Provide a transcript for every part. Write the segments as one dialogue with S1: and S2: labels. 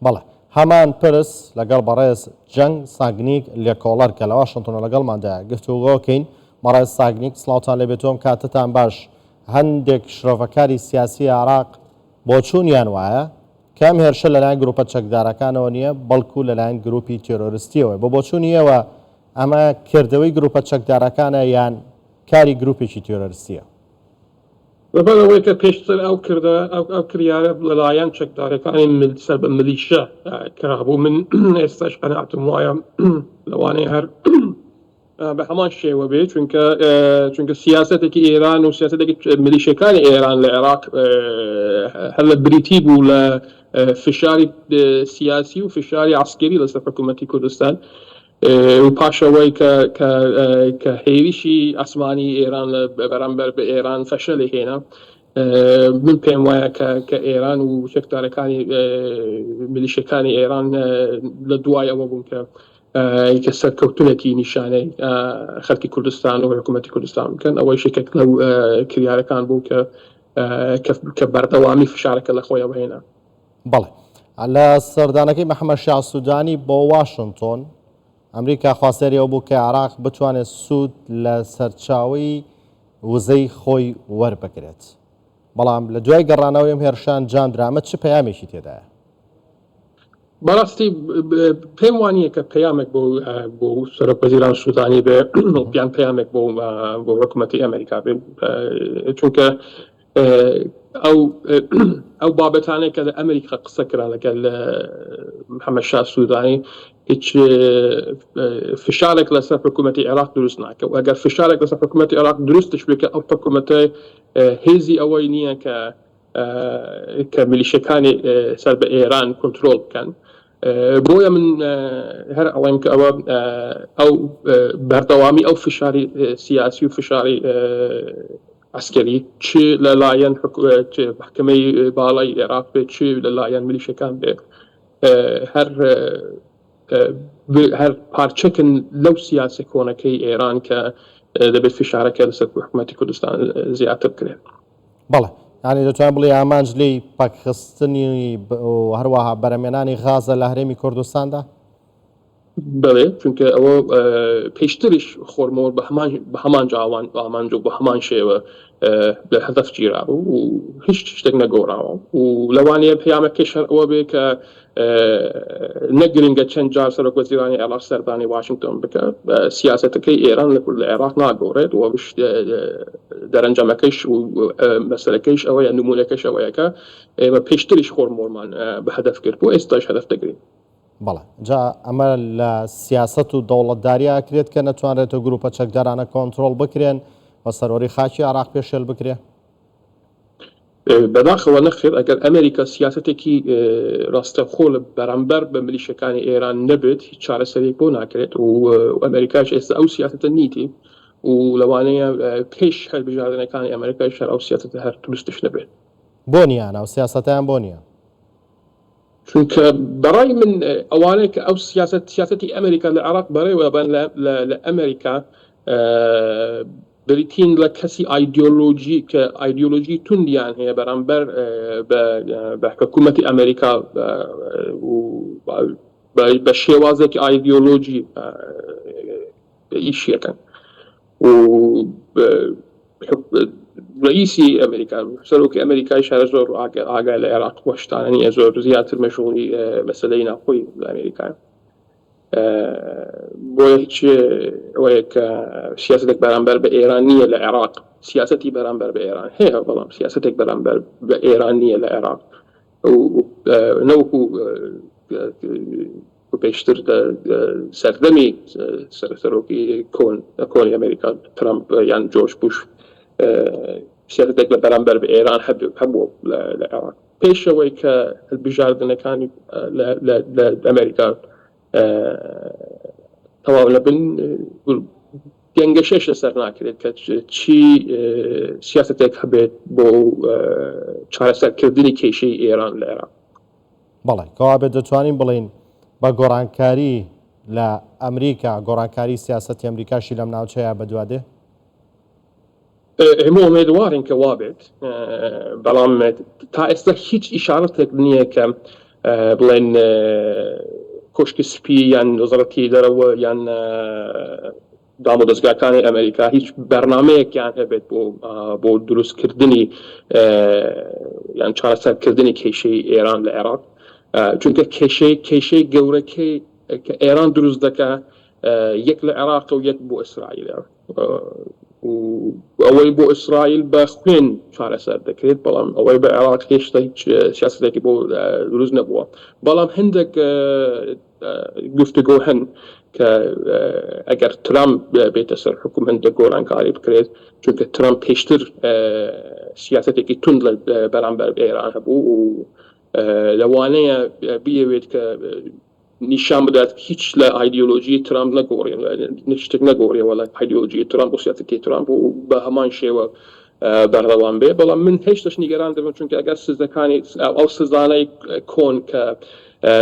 S1: بەڵێ هەمان پرس لەگەڵ بەڕێز جەنگ ساگنیک لە کۆڵەر کە لە واشنتن لەگەڵماندا گفتوگۆکەین. بەڕێز ساگنیک سڵاوتان لێبێتۆم، کاتتان باش. هەندێک شرۆڤەکاری سیاسی عێراق بۆ چوونیان وایە کەم هێرشە لەلایەن گروپە چەکدارەکانەوە نییە بەڵکو لەلایەن گروپی تێرۆریستیەوە. بۆ چوونیەوە ئەمە کردەوەی گروپە چەکدارەکانە یان کاری گروپێکی تێرۆریستیە؟
S2: لەبەرەوەی کە پێشتر ئەو کریارە لەلایەن چەکدارەکانی سەر بە ملیشە کرابوو، من ئێستاش قەناعەتم وایە لەوانەیە هەر بە هەمان شێوە بێت، چونکە سیاسەتێکی ئێران و سیاسەتێکی ملیشەکانی ئێران لە عێراق هەر لە بریتی بوو لە فشاری سیاسی و فشاری عسکەری لەسەر حکوومەتی کوردستان و پاشەوەی کە هێویشی ئاسمانی ئێران بەرامبەر بە ئێران فەشەلی هێنا. من پێم وایە کە ئێران و چەکدارەکانی ملیشەکانی ئێران لە دوای ئەوە بوون کە سەرکەوتنێکی نیشانەی خەڵکی کوردستان و حکوومەتی کوردستان بکەن. ئەوەی شێکێک لەو کریارەکان بوو کە بەردەوامی فشارەکە لە خۆیەوە هێنا.
S1: بەڵێ لە سەردانەکەی محەممەد شاع سوودانی بۆ واشنتۆن ئەمریکا خواستێری ئەو بوو کە عێراق بتوانێت سوود لە سەرچاوی وزەی خۆی وەربگرێت، بەڵام لە دوای گەڕانەوەی هێرشان جاندرامە چ پەیامێکی تێدایە؟
S2: بەڕاستی پێم وانییە کە پەیامێک بۆ سەرۆکوەزیران سوودانی بێ بیان پەیامێک بۆ حکوومەتی ئەمریکا بێ، چونکە ئەو بابەتانەی کە لە ئەمریکا قسە کرا لەگەڵ محەممەد شاع سوودانی هیچ فشارێک لەسەر حکوومەتی عێراق دروست ناکە، و ئەگەر فشارێک لەسەر حکوومەتی عێراق دروستش بێت کە ئەو حکوومەتە هێزی ئەوەی نییە کە ملیشەکانی سەر بە ئێران کۆنتترۆل بکەن. بۆیە من هەر ئەڵێم کە ئەو بەردەوامی ئەو فشاری سیاسی و فشاری عسکەری چ لەلایەن محکەمەی باڵای عێراق بێت چ لەلایەن ملیشەکان بێت، هەر پارچەکن لەو سیاسە کۆنەکەی ئێران کە دەبێت فشارەکە لەسەر حکوومەتی کوردستان زیاتر بکرێت.
S1: بەڵێ ینی دەتوان بڵێ ئامانج لێی پاکخستنی هەروەها بەرەمێنانی غازە لە هەرێمی کوردستاندا؟
S2: بڵێ، چونکە ئەوە پێشتریش خۆرمەوە بە هەمان جاوان ئامانج و بە هەمان شێوە لە هەدەف گیراوە و هیچ شتێک نەگۆڕاوە، و لەوانەیە پەیامەکەش هەر ئەوە بێ کە نەگرنگە چەند جار سەرۆکوەزیرانی عێراق سەردانی واشنگتن بکە سیاسەتەکەی ئێران لە عێراق ناگۆڕێت، و دەرەنجامەکەش و مەسەلەکەیش ئەوەیە، نمونونەکەش ئەوەیەکە ئێمە پێشتریش خۆرمۆرمان بە هەدەف کرد بۆ ئێستاش هەدەف دەگرین.
S1: بەڵێ جا ئەمە لە سیاست و دەوڵەتداریە کرێت کە نەتوانرێتەوە گروپە چەکدارانە کۆنتترۆل بکرێن و سەرۆری خاکی عێراق پێشێل بکرێ؟
S2: بەداخەوە نەخێر، ئەگەر ئەمریکا سیاسەتێکی ڕاستەخۆ لە بەرامبەر بە ملیشەکانی ئێران نەبێت هیچ چارەسەرێک بۆ ناکرێت، و ئەمریکاش ئێستا ئەو سیاسەتە نیتی، و لەوانەیە پێش هەربژاردنەکانی ئەمریکاش هەر ئەو سیاسەتە هەر دروستش نەبێت.
S1: بۆ نیانە ئەو سیاسەتیان بۆ نییە؟
S2: چونکە بەڕای من ئەوانەیە کە ئەو سیاسەتی ئەمریکا لە عێراق بەڕێوە بن لە ئەمریکا بریتین لە کەسی ئایدیۆلۆژی توندیان هەیە بەرامبەر بە حکوومەتی ئەمریکا بە شێوازێکی ئایدیۆلۆژی ئیشیەکەن، و رئیسی ئەمریکا سەرۆکی ئەمریکای شارە زۆر ئاگای لە عێراق وەشتانە نیە، زۆر زیاتر مەشغوڵی مەسەلەی ناوخۆی لە ئەمریکایە، بۆیە هیچ ئەوەیە کە سیاسەتێک بەرامبەر بە ئێران نییە لە عێراق. سیاسەتی بەرامبەر بە ئێران هەیە، بەڵام سیاسەتێک بەرامبەر بە ئێران نییە لە عێراق، نەوەکو پێشتر سەردەمی سەرۆکی کۆنی ئەمریکا ترامپ یان جۆرج بوش سیاسەتێک لە بەرامبەر بە ئێران هەبوو لە عێراق. پێشەوەی کە هەڵبژاردنەکانی لە ئەمریکا تەواو نەبن، گەنگەشەش لەسەر ناکرێت کە چی سیاسەتێک هەبێت بۆ چارەسەرکردنی کێشەی ئێران لە عێراق.
S1: بەڵێ کەوا بێت دەتوانین بڵین بە گۆڕانکاری لە ئەمریکا گۆڕانکاری سیاسەتی ئەمریکاشی لەم ناوچەیە بەدوادێ؟
S2: هەموو ئومێدوارین کە وا بێت، بەڵام تا ئێستا هیچ ئیشارەتێک نییە کە بڵێن کۆشکی سپی یان وەزارەتی دەرەوە یان دام و دەستگاکانی ئەمریکا هیچ بەرنامەیەکیان هەبێت بۆ دروستکردنی یان چارەسەرکردنی کێشەی ئێران لە عێراق چونکە کێشەی گەورەکەی کە ئێران دروست دەکە یەک لە عێراق و یەک بۆ ئیسرائیلە ئەوەی بۆ ئیسرائیل بە خوێن چارەسەر دەکرێت بەڵام ئەوەی بە عێراق هێشتا هیچ سیاسەتێکی بۆ دروست نەبووە بەڵام هەندێک گفتوگۆ هەن کە ئەگەر ترامپ بێتە سەر حکوم هەندێک گۆرانکاری بکرێت چونکە ترامپ پێشتر سیاسەتێکی تند بەرامبەر ئێران هەبوو و لەوانەیە بیەوێت کە نیشان بدات هیچ لە ئایدیۆلۆژی ترامپ نەگۆڕێ شتێک نەگۆڕێەوە لە ئایدیۆلۆژی ترامپ و سیاسەتی ترامپ و بە هەمان شێوە بەردەوام بێ بەڵام من هێشتاش نیگەران دەبم چونکە ئەگەر سزەکانی ئەو سزانەی کۆن کە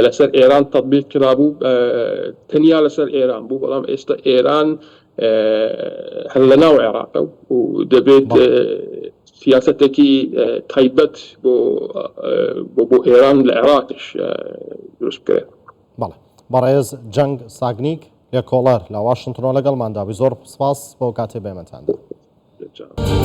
S2: لەسەر ئێران تەطبیق کرابوو تەنیا لەسەر ئێران بوو بەڵام ئێستا ئێران هەر لە ناو عێراقە و دەبێت سیاسەتێکی تایبەت بۆ ئێران لە عێراقش دروست بکرێت.
S1: بەڵێ بەڕێز جەنگ ساگنیک لێکۆڵەر لە واشنتنەوە لەگەڵماندا زۆر سپاس بۆ کاتێ بێمەتاندا.